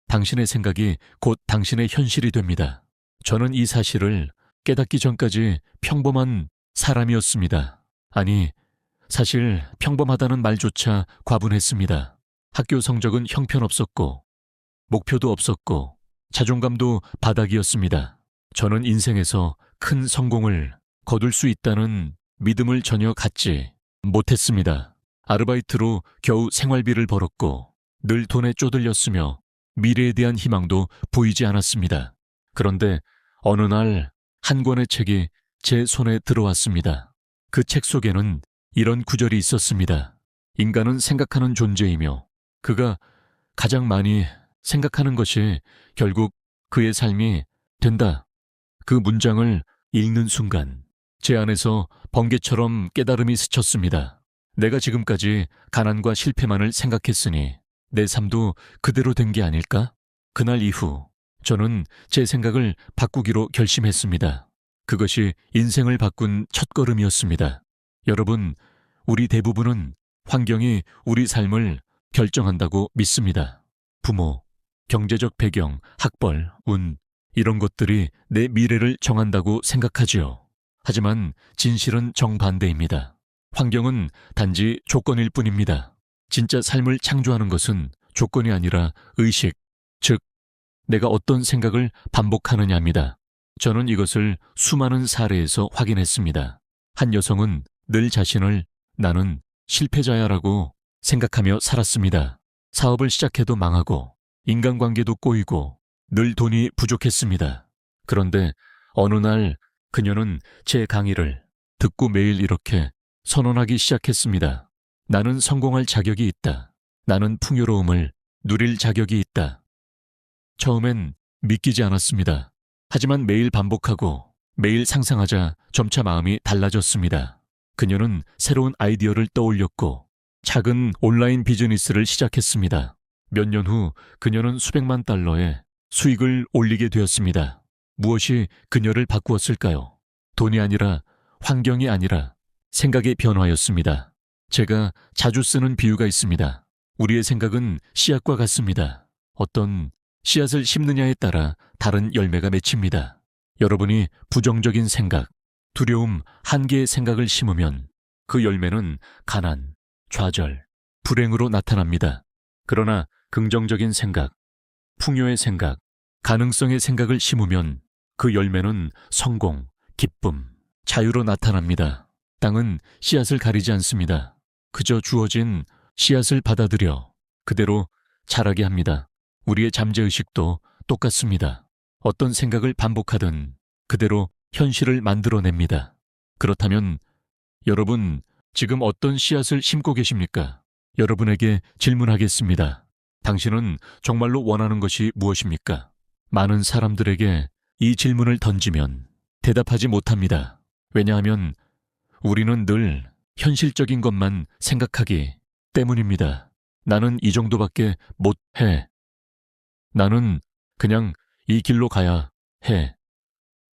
당신의 생각이 곧 당신의 현실이 됩니다. 저는 이 사실을 깨닫기 전까지 평범한 사람이었습니다. 아니, 사실 평범하다는 말조차 과분했습니다. 학교 성적은 형편없었고, 목표도 없었고, 자존감도 바닥이었습니다. 저는 인생에서 큰 성공을 거둘 수 있다는 믿음을 전혀 갖지 못했습니다. 아르바이트로 겨우 생활비를 벌었고, 늘 돈에 쪼들렸으며 미래에 대한 희망도 보이지 않았습니다. 그런데 어느 날 한 권의 책이 제 손에 들어왔습니다. 그 책 속에는 이런 구절이 있었습니다. 인간은 생각하는 존재이며 그가 가장 많이 생각하는 것이 결국 그의 삶이 된다. 그 문장을 읽는 순간 제 안에서 번개처럼 깨달음이 스쳤습니다. 내가 지금까지 가난과 실패만을 생각했으니 내 삶도 그대로 된 게 아닐까? 그날 이후 저는 제 생각을 바꾸기로 결심했습니다. 그것이 인생을 바꾼 첫걸음이었습니다. 여러분, 우리 대부분은 환경이 우리 삶을 결정한다고 믿습니다. 부모, 경제적 배경, 학벌, 운, 이런 것들이 내 미래를 정한다고 생각하지요. 하지만 진실은 정반대입니다. 환경은 단지 조건일 뿐입니다. 진짜 삶을 창조하는 것은 조건이 아니라 의식, 즉 내가 어떤 생각을 반복하느냐입니다. 저는 이것을 수많은 사례에서 확인했습니다. 한 여성은 늘 자신을 나는 실패자야라고 생각하며 살았습니다. 사업을 시작해도 망하고 인간관계도 꼬이고 늘 돈이 부족했습니다. 그런데 어느 날 그녀는 제 강의를 듣고 매일 이렇게 선언하기 시작했습니다. 나는 성공할 자격이 있다. 나는 풍요로움을 누릴 자격이 있다. 처음엔 믿기지 않았습니다. 하지만 매일 반복하고 매일 상상하자 점차 마음이 달라졌습니다. 그녀는 새로운 아이디어를 떠올렸고 작은 온라인 비즈니스를 시작했습니다. 몇 년 후 그녀는 수백만 달러의 수익을 올리게 되었습니다. 무엇이 그녀를 바꾸었을까요? 돈이 아니라 환경이 아니라 생각의 변화였습니다. 제가 자주 쓰는 비유가 있습니다. 우리의 생각은 씨앗과 같습니다. 어떤 씨앗을 심느냐에 따라 다른 열매가 맺힙니다. 여러분이 부정적인 생각, 두려움, 한계의 생각을 심으면 그 열매는 가난, 좌절, 불행으로 나타납니다. 그러나 긍정적인 생각, 풍요의 생각, 가능성의 생각을 심으면 그 열매는 성공, 기쁨, 자유로 나타납니다. 땅은 씨앗을 가리지 않습니다. 그저 주어진 씨앗을 받아들여 그대로 자라게 합니다. 우리의 잠재의식도 똑같습니다. 어떤 생각을 반복하든 그대로 현실을 만들어냅니다. 그렇다면 여러분 지금 어떤 씨앗을 심고 계십니까? 여러분에게 질문하겠습니다. 당신은 정말로 원하는 것이 무엇입니까? 많은 사람들에게 이 질문을 던지면 대답하지 못합니다. 왜냐하면 우리는 늘 현실적인 것만 생각하기 때문입니다. 나는 이 정도밖에 못해. 나는 그냥 이 길로 가야 해.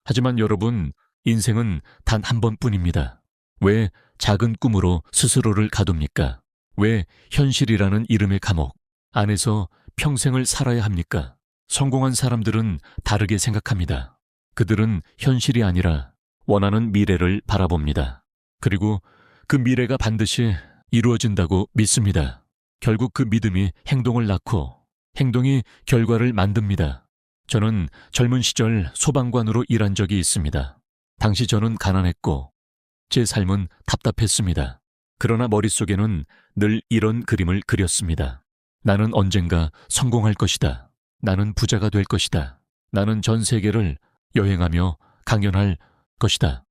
하지만 여러분, 인생은 단 한 번뿐입니다. 왜 작은 꿈으로 스스로를 가둡니까? 왜 현실이라는 이름의 감옥 안에서 평생을 살아야 합니까? 성공한 사람들은 다르게 생각합니다. 그들은 현실이 아니라 원하는 미래를 바라봅니다. 그리고 그 미래가 반드시 이루어진다고 믿습니다. 결국 그 믿음이 행동을 낳고 행동이 결과를 만듭니다. 저는 젊은 시절 소방관으로 일한 적이 있습니다. 당시 저는 가난했고 제 삶은 답답했습니다. 그러나 머릿속에는 늘 이런 그림을 그렸습니다. 나는 언젠가 성공할 것이다. 나는 부자가 될 것이다. 나는 전 세계를 여행하며 강연할 것이다.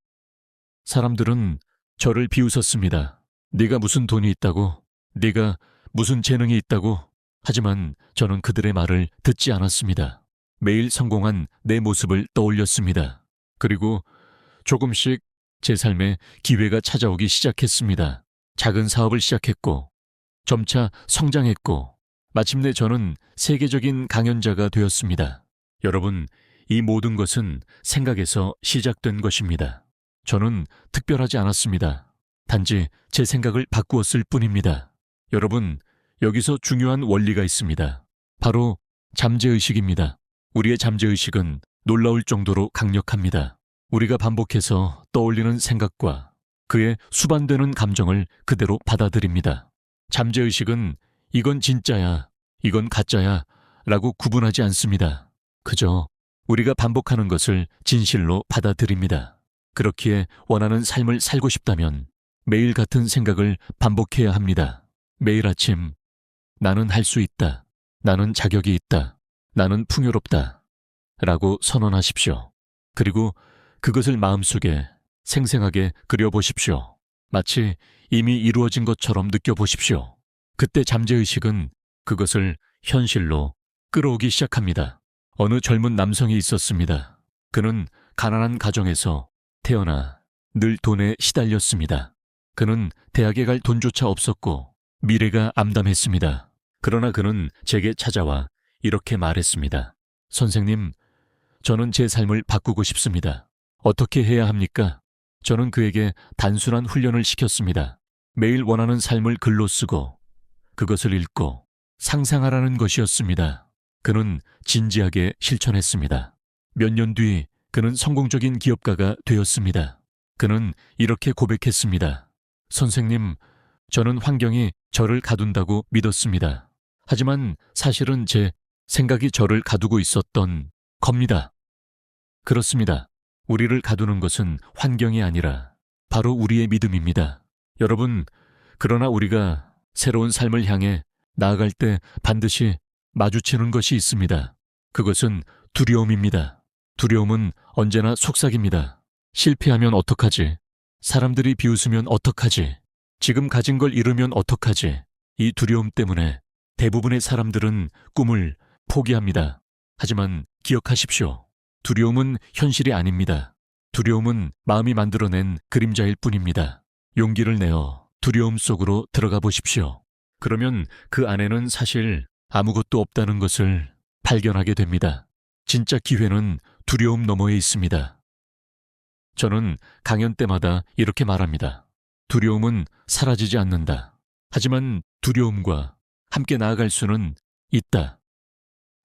사람들은 저를 비웃었습니다. 네가 무슨 돈이 있다고? 네가 무슨 재능이 있다고? 하지만 저는 그들의 말을 듣지 않았습니다. 매일 성공한 내 모습을 떠올렸습니다. 그리고 조금씩 제 삶에 기회가 찾아오기 시작했습니다. 작은 사업을 시작했고 점차 성장했고 마침내 저는 세계적인 강연자가 되었습니다. 여러분, 이 모든 것은 생각에서 시작된 것입니다. 저는 특별하지 않았습니다. 단지 제 생각을 바꾸었을 뿐입니다. 여러분, 여기서 중요한 원리가 있습니다. 바로 잠재의식입니다. 우리의 잠재의식은 놀라울 정도로 강력합니다. 우리가 반복해서 떠올리는 생각과 그의 수반되는 감정을 그대로 받아들입니다. 잠재의식은 이건 진짜야, 이건 가짜야 라고 구분하지 않습니다. 그저 우리가 반복하는 것을 진실로 받아들입니다. 그렇기에 원하는 삶을 살고 싶다면 매일 같은 생각을 반복해야 합니다. 매일 아침, 나는 할 수 있다. 나는 자격이 있다. 나는 풍요롭다. 라고 선언하십시오. 그리고 그것을 마음속에 생생하게 그려보십시오. 마치 이미 이루어진 것처럼 느껴보십시오. 그때 잠재의식은 그것을 현실로 끌어오기 시작합니다. 어느 젊은 남성이 있었습니다. 그는 가난한 가정에서 태어나 늘 돈에 시달렸습니다. 그는 대학에 갈 돈조차 없었고 미래가 암담했습니다. 그러나 그는 제게 찾아와 이렇게 말했습니다. 선생님, 저는 제 삶을 바꾸고 싶습니다. 어떻게 해야 합니까? 저는 그에게 단순한 훈련을 시켰습니다. 매일 원하는 삶을 글로 쓰고 그것을 읽고 상상하라는 것이었습니다. 그는 진지하게 실천했습니다. 몇 년 뒤 그는 성공적인 기업가가 되었습니다. 그는 이렇게 고백했습니다. 선생님, 저는 환경이 저를 가둔다고 믿었습니다. 하지만 사실은 제 생각이 저를 가두고 있었던 겁니다. 그렇습니다. 우리를 가두는 것은 환경이 아니라 바로 우리의 믿음입니다. 여러분, 그러나 우리가 새로운 삶을 향해 나아갈 때 반드시 마주치는 것이 있습니다. 그것은 두려움입니다. 두려움은 언제나 속삭입니다. 실패하면 어떡하지? 사람들이 비웃으면 어떡하지? 지금 가진 걸 잃으면 어떡하지? 이 두려움 때문에 대부분의 사람들은 꿈을 포기합니다. 하지만 기억하십시오. 두려움은 현실이 아닙니다. 두려움은 마음이 만들어낸 그림자일 뿐입니다. 용기를 내어 두려움 속으로 들어가 보십시오. 그러면 그 안에는 사실 아무것도 없다는 것을 발견하게 됩니다. 진짜 기회는 두려움 너머에 있습니다. 저는 강연 때마다 이렇게 말합니다. 두려움은 사라지지 않는다. 하지만 두려움과 함께 나아갈 수는 있다.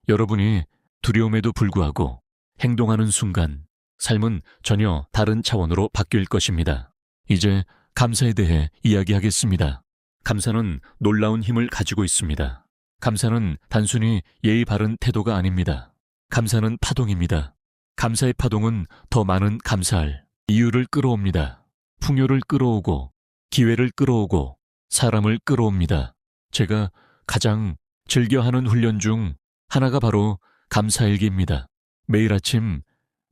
여러분이 두려움에도 불구하고 행동하는 순간 삶은 전혀 다른 차원으로 바뀔 것입니다. 이제 감사에 대해 이야기하겠습니다. 감사는 놀라운 힘을 가지고 있습니다. 감사는 단순히 예의 바른 태도가 아닙니다. 감사는 파동입니다. 감사의 파동은 더 많은 감사할 이유를 끌어옵니다. 풍요를 끌어오고 기회를 끌어오고 사람을 끌어옵니다. 제가 가장 즐겨하는 훈련 중 하나가 바로 감사일기입니다. 매일 아침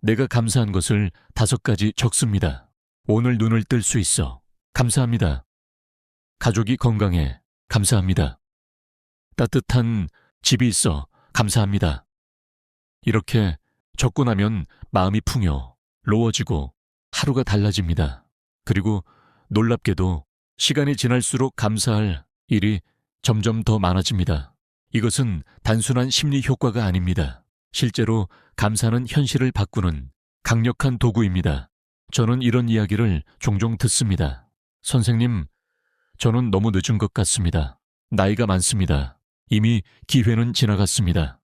내가 감사한 것을 5가지 적습니다. 오늘 눈을 뜰 수 있어. 감사합니다. 가족이 건강해. 감사합니다. 따뜻한 집이 있어. 감사합니다. 이렇게 적고 나면 마음이 풍요로워지고 하루가 달라집니다. 그리고 놀랍게도 시간이 지날수록 감사할 일이 점점 더 많아집니다. 이것은 단순한 심리 효과가 아닙니다. 실제로 감사는 현실을 바꾸는 강력한 도구입니다. 저는 이런 이야기를 종종 듣습니다. 선생님, 저는 너무 늦은 것 같습니다. 나이가 많습니다. 이미 기회는 지나갔습니다.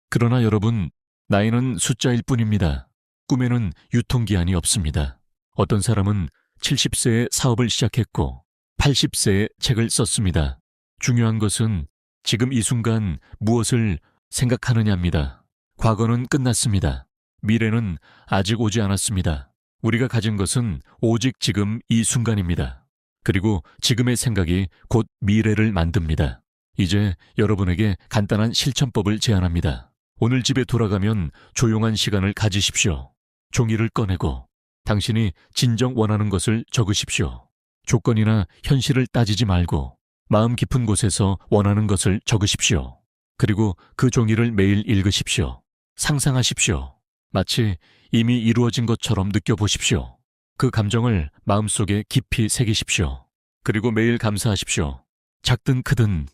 그러나 여러분, 나이는 숫자일 뿐입니다. 꿈에는 유통기한이 없습니다. 어떤 사람은 70세에 사업을 시작했고 80세에 책을 썼습니다. 중요한 것은 지금 이 순간 무엇을 생각하느냐입니다. 과거는 끝났습니다. 미래는 아직 오지 않았습니다. 우리가 가진 것은 오직 지금 이 순간입니다. 그리고 지금의 생각이 곧 미래를 만듭니다. 이제 여러분에게 간단한 실천법을 제안합니다. 오늘 집에 돌아가면 조용한 시간을 가지십시오. 종이를 꺼내고 당신이 진정 원하는 것을 적으십시오. 조건이나 현실을 따지지 말고 마음 깊은 곳에서 원하는 것을 적으십시오. 그리고 그 종이를 매일 읽으십시오. 상상하십시오. 마치 이미 이루어진 것처럼 느껴보십시오. 그 감정을 마음속에 깊이 새기십시오. 그리고 매일 감사하십시오. 작든 크든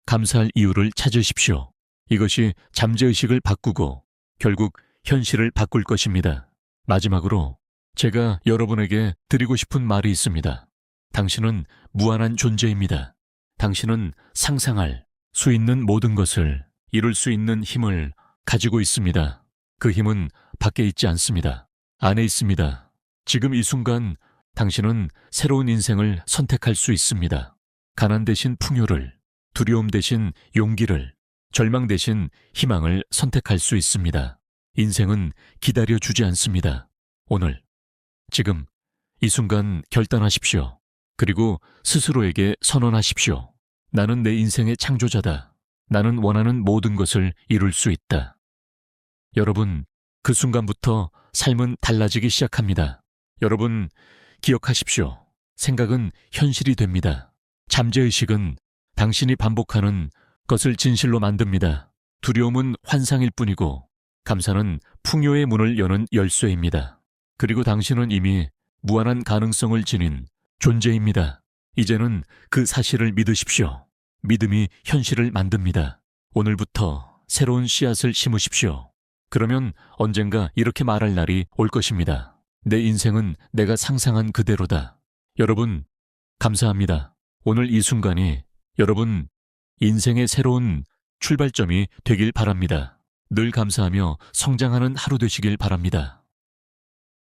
감사할 이유를 찾으십시오. 이것이 잠재의식을 바꾸고 결국 현실을 바꿀 것입니다. 마지막으로 제가 여러분에게 드리고 싶은 말이 있습니다. 당신은 무한한 존재입니다. 당신은 상상할 수 있는 모든 것을 이룰 수 있는 힘을 가지고 있습니다. 그 힘은 밖에 있지 않습니다. 안에 있습니다. 지금 이 순간 당신은 새로운 인생을 선택할 수 있습니다. 가난 대신 풍요를, 두려움 대신 용기를, 절망 대신 희망을 선택할 수 있습니다. 인생은 기다려주지 않습니다. 오늘, 지금, 이 순간 결단하십시오. 그리고 스스로에게 선언하십시오. 나는 내 인생의 창조자다. 나는 원하는 모든 것을 이룰 수 있다. 여러분, 그 순간부터 삶은 달라지기 시작합니다. 여러분, 기억하십시오. 생각은 현실이 됩니다. 잠재의식은 당신이 반복하는 것을 진실로 만듭니다. 두려움은 환상일 뿐이고, 감사는 풍요의 문을 여는 열쇠입니다. 그리고 당신은 이미 무한한 가능성을 지닌 존재입니다. 이제는 그 사실을 믿으십시오. 믿음이 현실을 만듭니다. 오늘부터 새로운 씨앗을 심으십시오. 그러면 언젠가 이렇게 말할 날이 올 것입니다. 내 인생은 내가 상상한 그대로다. 여러분, 감사합니다. 오늘 이 순간이 여러분 인생의 새로운 출발점이 되길 바랍니다. 늘 감사하며 성장하는 하루 되시길 바랍니다.